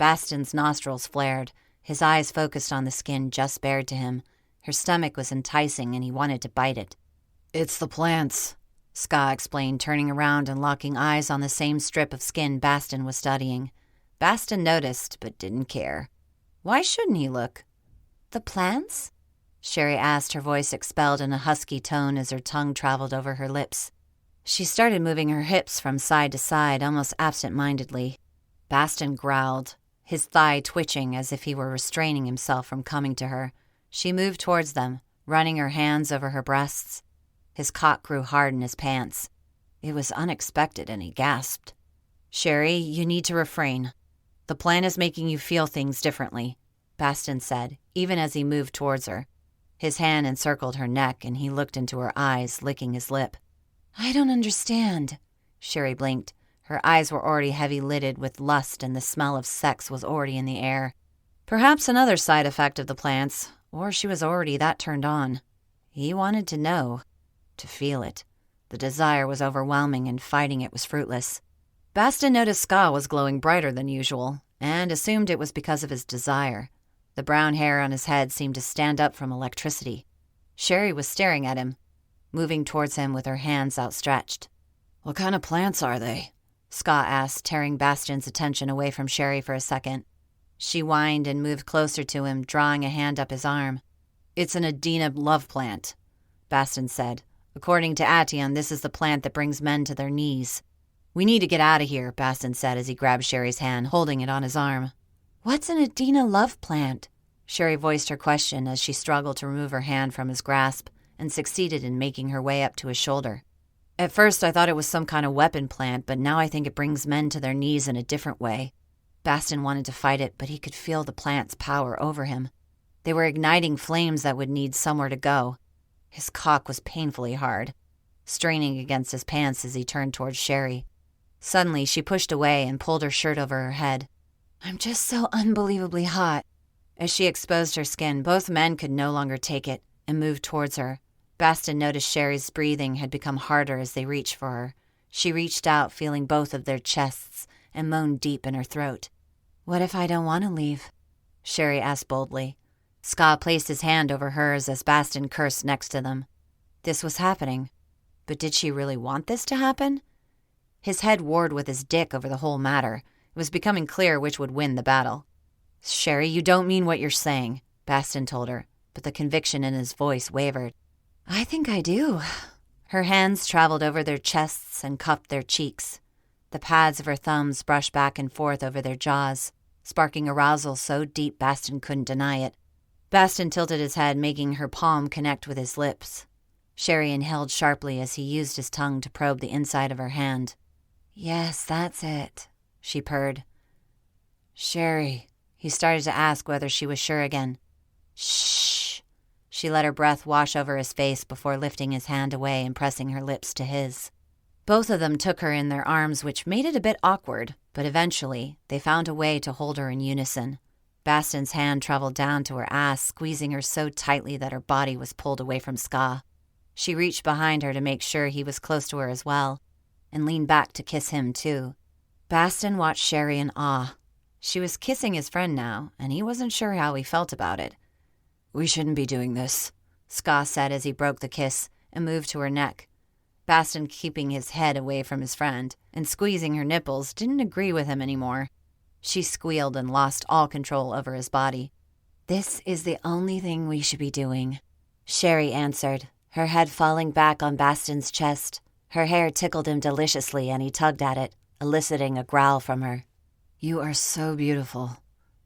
Baston's nostrils flared, his eyes focused on the skin just bared to him. Her stomach was enticing and he wanted to bite it. "It's the plants," Sca explained, turning around and locking eyes on the same strip of skin Baston was studying. Baston noticed, but didn't care. Why shouldn't he look? "The plants?" Cherie asked, her voice expelled in a husky tone as her tongue traveled over her lips. She started moving her hips from side to side, almost absent-mindedly. Baston growled, his thigh twitching as if he were restraining himself from coming to her. She moved towards them, running her hands over her breasts. His cock grew hard in his pants. It was unexpected, and he gasped. "Cherie, you need to refrain. The plan is making you feel things differently," Baston said, even as he moved towards her. His hand encircled her neck, and he looked into her eyes, licking his lip. "I don't understand." Cherie blinked. Her eyes were already heavy-lidded with lust, and the smell of sex was already in the air. Perhaps another side effect of the plants, or she was already that turned on. He wanted to know, to feel it. The desire was overwhelming, and fighting it was fruitless. Baston noticed Sca was glowing brighter than usual, and assumed it was because of his desire. The brown hair on his head seemed to stand up from electricity. Cherie was staring at him, moving towards him with her hands outstretched. "What kind of plants are they?" Sca asked, tearing Baston's attention away from Cherie for a second. She whined and moved closer to him, drawing a hand up his arm. "It's an Adna love plant," Baston said. "According to Ation, this is the plant that brings men to their knees." "We need to get out of here," Baston said as he grabbed Cherie's hand, holding it on his arm. "What's an Adna love plant?" Cherie voiced her question as she struggled to remove her hand from his grasp and succeeded in making her way up to his shoulder. "At first I thought it was some kind of weapon plant, but now I think it brings men to their knees in a different way." Baston wanted to fight it, but he could feel the plant's power over him. They were igniting flames that would need somewhere to go. His cock was painfully hard, straining against his pants as he turned towards Cherie. Suddenly, she pushed away and pulled her shirt over her head. "I'm just so unbelievably hot." As she exposed her skin, both men could no longer take it and moved towards her. Baston noticed Cherie's breathing had become harder as they reached for her. She reached out, feeling both of their chests, and moaned deep in her throat. "What if I don't want to leave?" Cherie asked boldly. Sca placed his hand over hers as Baston cursed next to them. This was happening. But did she really want this to happen? His head warred with his dick over the whole matter. It was becoming clear which would win the battle. "Cherie, you don't mean what you're saying," Baston told her, but the conviction in his voice wavered. "I think I do." Her hands traveled over their chests and cupped their cheeks. The pads of her thumbs brushed back and forth over their jaws, sparking arousal so deep Baston couldn't deny it. Baston tilted his head, making her palm connect with his lips. Cherie inhaled sharply as he used his tongue to probe the inside of her hand. "Yes, that's it," she purred. "Cherie," he started to ask whether she was sure again. "Shh." She let her breath wash over his face before lifting his hand away and pressing her lips to his. Both of them took her in their arms, which made it a bit awkward, but eventually they found a way to hold her in unison. Baston's hand traveled down to her ass, squeezing her so tightly that her body was pulled away from Sca. She reached behind her to make sure he was close to her as well, and leaned back to kiss him too. Baston watched Cherie in awe. She was kissing his friend now, and he wasn't sure how he felt about it. "We shouldn't be doing this," Sca said as he broke the kiss and moved to her neck. Baston, keeping his head away from his friend and squeezing her nipples, didn't agree with him anymore. She squealed and lost all control over his body. "This is the only thing we should be doing," Cherie answered, her head falling back on Baston's chest. Her hair tickled him deliciously, and he tugged at it, eliciting a growl from her. "You are so beautiful,"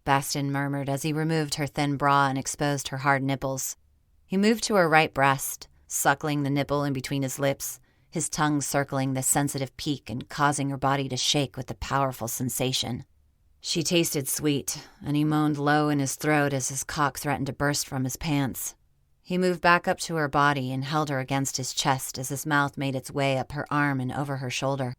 Baston murmured as he removed her thin bra and exposed her hard nipples. He moved to her right breast, suckling the nipple in between his lips, his tongue circling the sensitive peak and causing her body to shake with the powerful sensation. She tasted sweet, and he moaned low in his throat as his cock threatened to burst from his pants. He moved back up to her body and held her against his chest as his mouth made its way up her arm and over her shoulder.